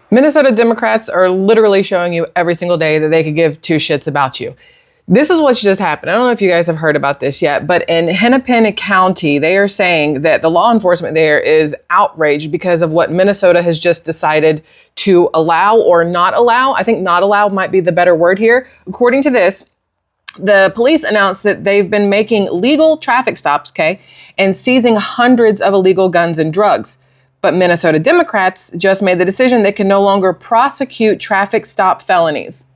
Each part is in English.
Minnesota Democrats are literally showing you every single day that they could give two shits about you. This is what just happened. I don't know if you guys have heard about this yet, but in Hennepin County, they are saying that the law enforcement there is outraged because of what Minnesota has just decided to allow or not allow. I think not allow might be the better word here. According to this, the police announced that they've been making legal traffic stops, and seizing hundreds of illegal guns and drugs. But Minnesota Democrats just made the decision they can no longer prosecute traffic stop felonies.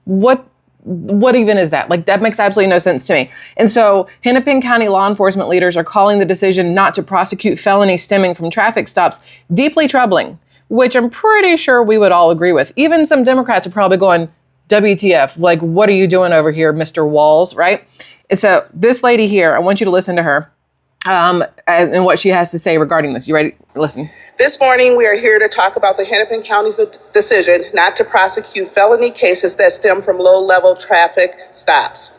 What even is that? Like, that makes absolutely no sense to me. And so Hennepin County law enforcement leaders are calling the decision not to prosecute felonies stemming from traffic stops deeply troubling, which I'm pretty sure we would all agree with. Even some Democrats are probably going, WTF, like, what are you doing over here, Mr. Walls, right? And so this lady here, I want you to listen to her and what she has to say regarding this. You ready? Listen. This morning, we are here to talk about the Hennepin County's decision not to prosecute felony cases that stem from low-level traffic stops.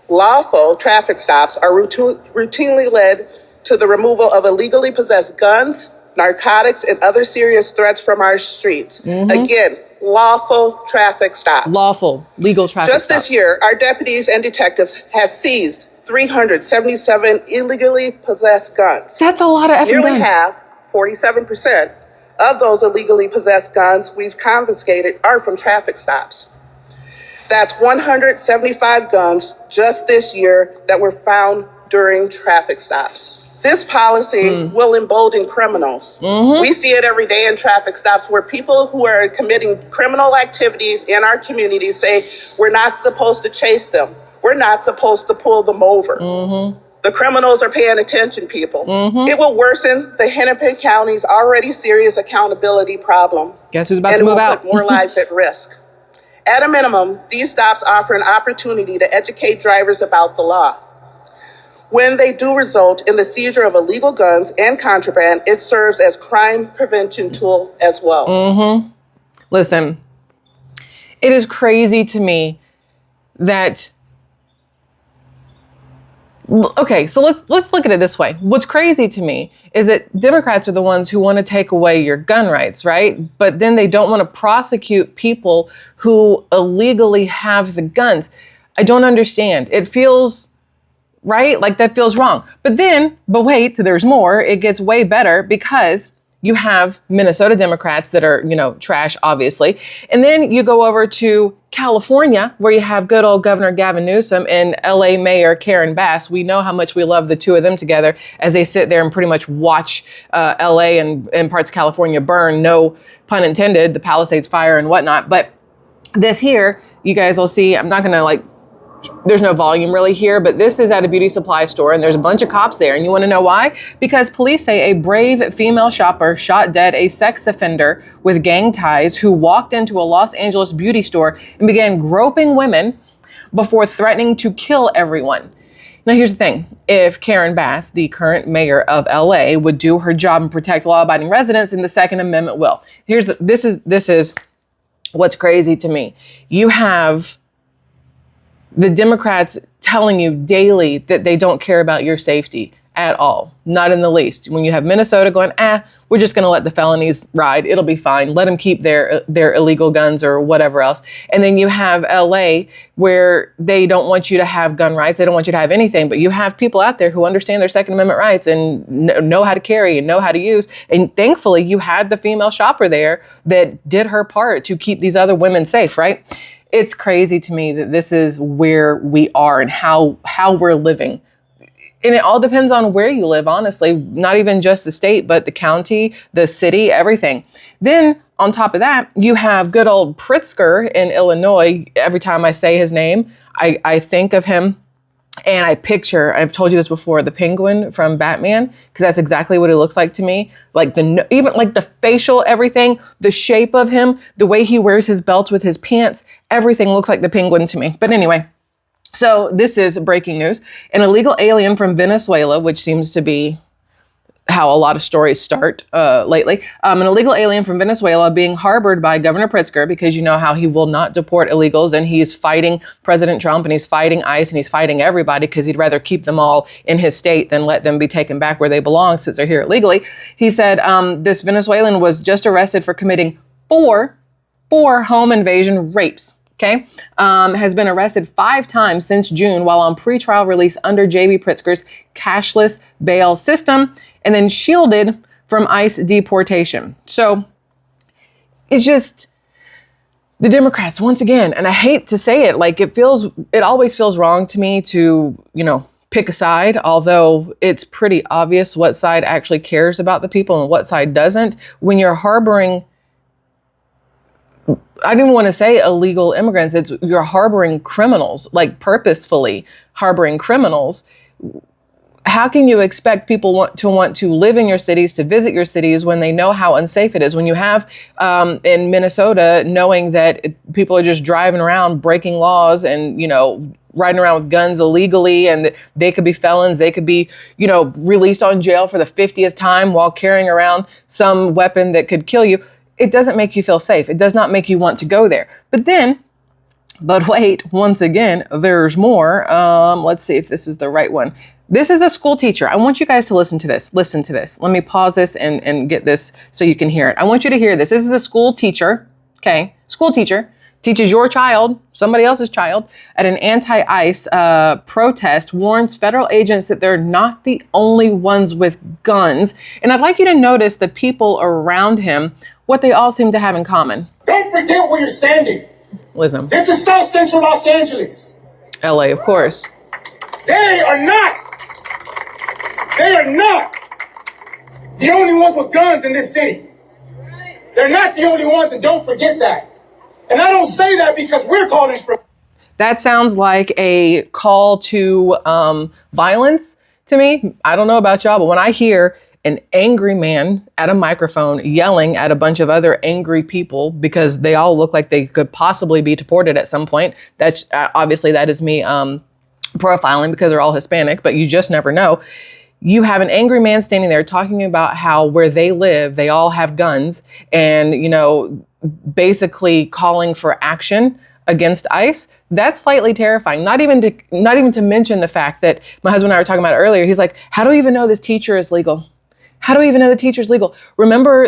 Lawful traffic stops are routinely led to the removal of illegally possessed guns, narcotics, and other serious threats from our streets. Again, lawful traffic stops. Lawful, legal traffic stops. Just this year, our deputies and detectives have seized 377 illegally possessed guns. That's a lot of effing Nearly guns. half, 47% of those illegally possessed guns we've confiscated are from traffic stops. That's 175 guns just this year that were found during traffic stops. This policy will embolden criminals. We see it every day in traffic stops where people who are committing criminal activities in our community say, we're not supposed to chase them. We're not supposed to pull them over. The criminals are paying attention, people. It will worsen the Hennepin County's already serious accountability problem. Guess who's about to move out? And it will put more lives at risk. At a minimum, these stops offer an opportunity to educate drivers about the law. When they do result in the seizure of illegal guns and contraband, it serves as crime prevention tool as well. Listen, it is crazy to me that. Okay, so let's look at it this way. What's crazy to me is that Democrats are the ones who want to take away your gun rights, right? But then they don't want to prosecute people who illegally have the guns. I don't understand. It feels right, like that feels wrong. But wait, there's more. It gets way better because you have Minnesota Democrats that are, trash, obviously. And then you go over to California, where you have good old Governor Gavin Newsom and LA Mayor Karen Bass. We know how much we love the two of them together as they sit there and pretty much watch LA and parts of California burn, no pun intended, the Palisades fire and whatnot. But this here, you guys will see, I'm not going to there's no volume really here, but this is at a beauty supply store and there's a bunch of cops there. And you want to know why? Because police say a brave female shopper shot dead a sex offender with gang ties who walked into a Los Angeles beauty store and began groping women before threatening to kill everyone. Now, here's the thing. If Karen Bass, the current mayor of LA, would do her job and protect law-abiding residents, then the Second Amendment will. This is what's crazy to me. You have the Democrats telling you daily that they don't care about your safety at all, not in the least. When you have Minnesota going, we're just going to let the felonies ride. It'll be fine. Let them keep their illegal guns or whatever else. And then you have LA where they don't want you to have gun rights. They don't want you to have anything. But you have people out there who understand their Second Amendment rights and know how to carry and know how to use. And thankfully, you had the female shopper there that did her part to keep these other women safe, right? It's crazy to me that this is where we are and how we're living. And it all depends on where you live, honestly, not even just the state, but the county, the city, everything. Then on top of that, you have good old Pritzker in Illinois. Every time I say his name, I think of him and I picture, I've told you this before, the penguin from Batman, because that's exactly what it looks like to me. Even the facial, everything, the shape of him, the way he wears his belt with his pants, everything looks like the penguin to me. But anyway, so this is breaking news. An illegal alien from Venezuela, which seems to be how a lot of stories start lately. An illegal alien from Venezuela being harbored by Governor Pritzker, because you know how he will not deport illegals, and he's fighting President Trump and he's fighting ICE and he's fighting everybody because he'd rather keep them all in his state than let them be taken back where they belong since they're here illegally. He said this Venezuelan was just arrested for committing four home invasion rapes. Okay, has been arrested 5 times since June while on pretrial release under J.B. Pritzker's cashless bail system, and then shielded from ICE deportation. So it's just the Democrats once again, and I hate to say it, like it always feels wrong to me to, pick a side, although it's pretty obvious what side actually cares about the people and what side doesn't. When you're harboring, I don't even want to say illegal immigrants, you're harboring criminals, like purposefully harboring criminals. How can you expect people want to live in your cities, to visit your cities when they know how unsafe it is? When you have in Minnesota, knowing that people are just driving around breaking laws and, riding around with guns illegally, and they could be felons, they could be, released on jail for the 50th time while carrying around some weapon that could kill you. It doesn't make you feel safe. It does not make you want to go there. But wait, once again, there's more. Let's see if this is the right one. This is a school teacher. I want you guys to listen to this. Listen to this. Let me pause this and get this so you can hear it. I want you to hear this. This is a school teacher. Okay. School teacher teaches your child, somebody else's child, at an anti-ICE protest, warns federal agents that they're not the only ones with guns. And I'd like you to notice the people around him, what they all seem to have in common. Don't forget where you're standing. Listen. This is South Central Los Angeles. LA, of course. They are not the only ones with guns in this city. They're not the only ones, and don't forget that. And I don't say that because we're calling for. That sounds like a call to violence to me. I don't know about y'all, but when I hear an angry man at a microphone yelling at a bunch of other angry people because they all look like they could possibly be deported at some point, that's obviously that is me profiling because they're all Hispanic, but you just never know. You have an angry man standing there talking about how where they live, they all have guns and, basically calling for action against ICE. That's slightly terrifying. Not even to mention the fact that my husband and I were talking about it earlier. He's like, how do we even know this teacher is legal? How do we even know the teacher's legal? Remember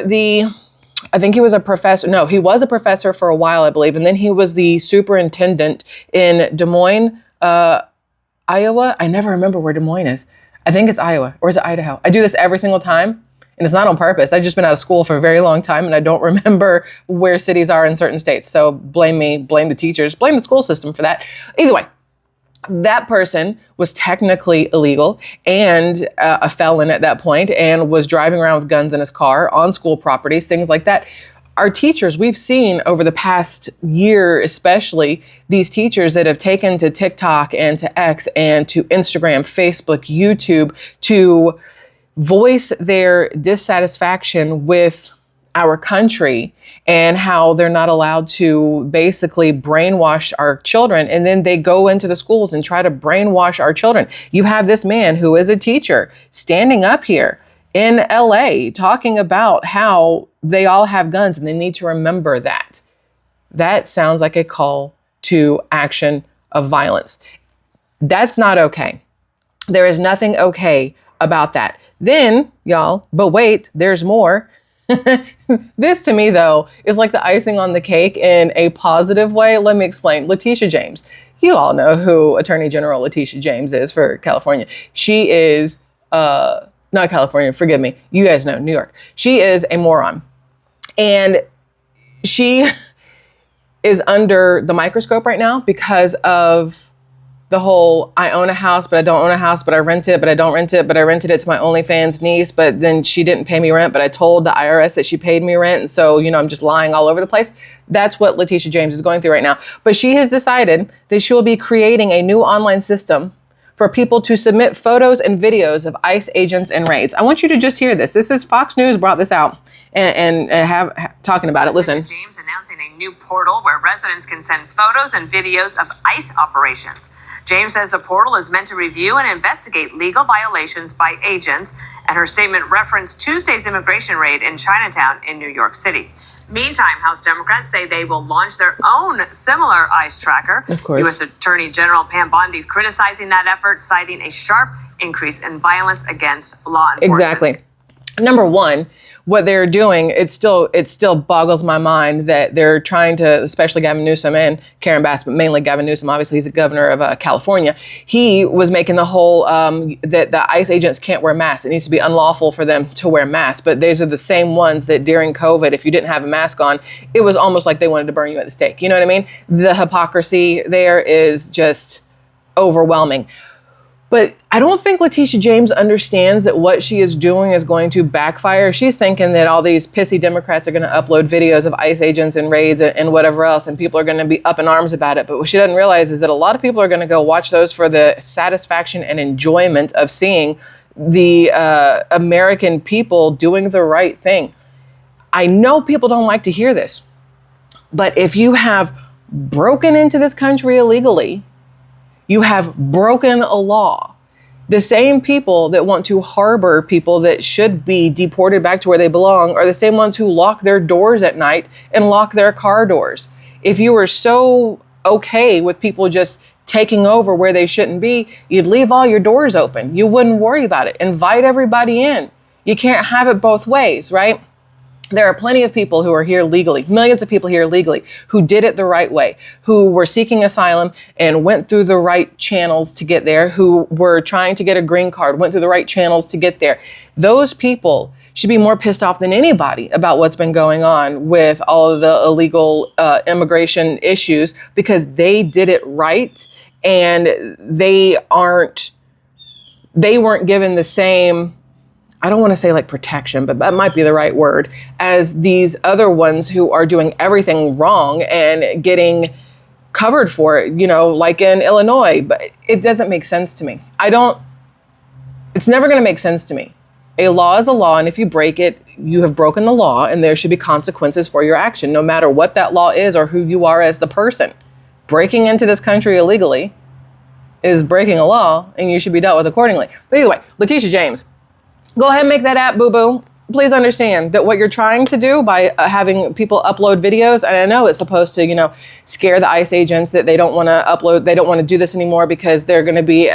I think he was a professor. No, he was a professor for a while, I believe. And then he was the superintendent in Des Moines, Iowa. I never remember where Des Moines is. I think it's Iowa, or is it Idaho? I do this every single time, and it's not on purpose. I've just been out of school for a very long time, and I don't remember where cities are in certain states. So blame me, blame the teachers, blame the school system for that. Either way, that person was technically illegal and a felon at that point, and was driving around with guns in his car on school properties, things like that. Our teachers, we've seen over the past year, especially these teachers that have taken to TikTok and to X and to Instagram, Facebook, YouTube to voice their dissatisfaction with our country and how they're not allowed to basically brainwash our children. And then they go into the schools and try to brainwash our children. You have this man who is a teacher standing up here in LA talking about how they all have guns and they need to remember that. That sounds like a call to action of violence. That's not okay. There is nothing okay about that. Then, y'all, but wait, there's more. This to me, though, is like the icing on the cake in a positive way. Let me explain. Letitia James. You all know who Attorney General Letitia James is for California. She is, not California, forgive me. You guys know, New York. She is a moron. And she is under the microscope right now because of the whole, I own a house, but I don't own a house, but I rent it, but I don't rent it, but I rented it to my OnlyFans niece, but then she didn't pay me rent, but I told the IRS that she paid me rent. And so, I'm just lying all over the place. That's what Letitia James is going through right now. But she has decided that she will be creating a new online system for people to submit photos and videos of ICE agents and raids. I want you to just hear this. This is Fox News brought this out and have talking about it. Listen. James announcing a new portal where residents can send photos and videos of ICE operations. James says the portal is meant to review and investigate legal violations by agents, and her statement referenced Tuesday's immigration raid in Chinatown in New York City. Meantime, House Democrats say they will launch their own similar ICE tracker. Of course. U.S. Attorney General Pam Bondi criticizing that effort, citing a sharp increase in violence against law enforcement. Exactly. Number one, what they're doing, it still boggles my mind that they're trying to, especially Gavin Newsom and Karen Bass, but mainly Gavin Newsom. Obviously, he's the governor of California. He was making the whole that the ICE agents can't wear masks. It needs to be unlawful for them to wear masks. But these are the same ones that during COVID, if you didn't have a mask on, it was almost like they wanted to burn you at the stake. You know what I mean? The hypocrisy there is just overwhelming. But I don't think Letitia James understands that what she is doing is going to backfire. She's thinking that all these pissy Democrats are going to upload videos of ICE agents and raids and whatever else, and people are going to be up in arms about it. But what she doesn't realize is that a lot of people are going to go watch those for the satisfaction and enjoyment of seeing the American people doing the right thing. I know people don't like to hear this, but if you have broken into this country illegally, you have broken a law. The same people that want to harbor people that should be deported back to where they belong are the same ones who lock their doors at night and lock their car doors. If you were so okay with people just taking over where they shouldn't be, you'd leave all your doors open. You wouldn't worry about it. Invite everybody in. You can't have it both ways, right? There are plenty of people who are here legally, millions of people here legally, who did it the right way, who were seeking asylum and went through the right channels to get there, who were trying to get a green card, went through the right channels to get there. Those people should be more pissed off than anybody about what's been going on with all of the illegal immigration issues, because they did it right and they weren't given the same, I don't want to say like protection, but that might be the right word, as these other ones who are doing everything wrong and getting covered for it, like in Illinois. But it doesn't make sense to me. It's never going to make sense to me. A law is a law, and if you break it, you have broken the law, and there should be consequences for your action, no matter what that law is or who you are as the person. Breaking into this country illegally is breaking a law, and you should be dealt with accordingly. But either way, Letitia James, go ahead and make that app, boo-boo. Please understand that what you're trying to do by having people upload videos, and I know it's supposed to, scare the ICE agents that they don't want to upload, they don't want to do this anymore because they're going to be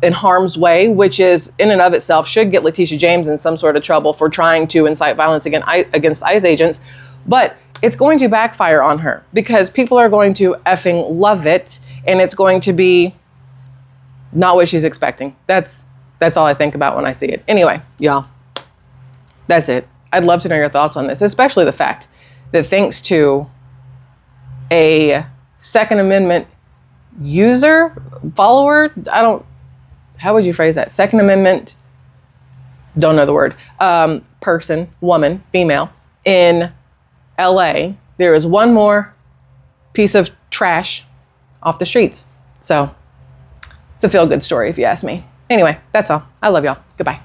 in harm's way, which is in and of itself should get Letitia James in some sort of trouble for trying to incite violence against ICE agents. But it's going to backfire on her because people are going to effing love it, and it's going to be not what she's expecting. That's all I think about when I see it. Anyway, y'all, that's it. I'd love to know your thoughts on this, especially the fact that thanks to a Second Amendment user, follower, how would you phrase that? Second Amendment, don't know the word, person, woman, female, in LA, there is one more piece of trash off the streets. So it's a feel-good story if you ask me. Anyway, that's all. I love y'all. Goodbye.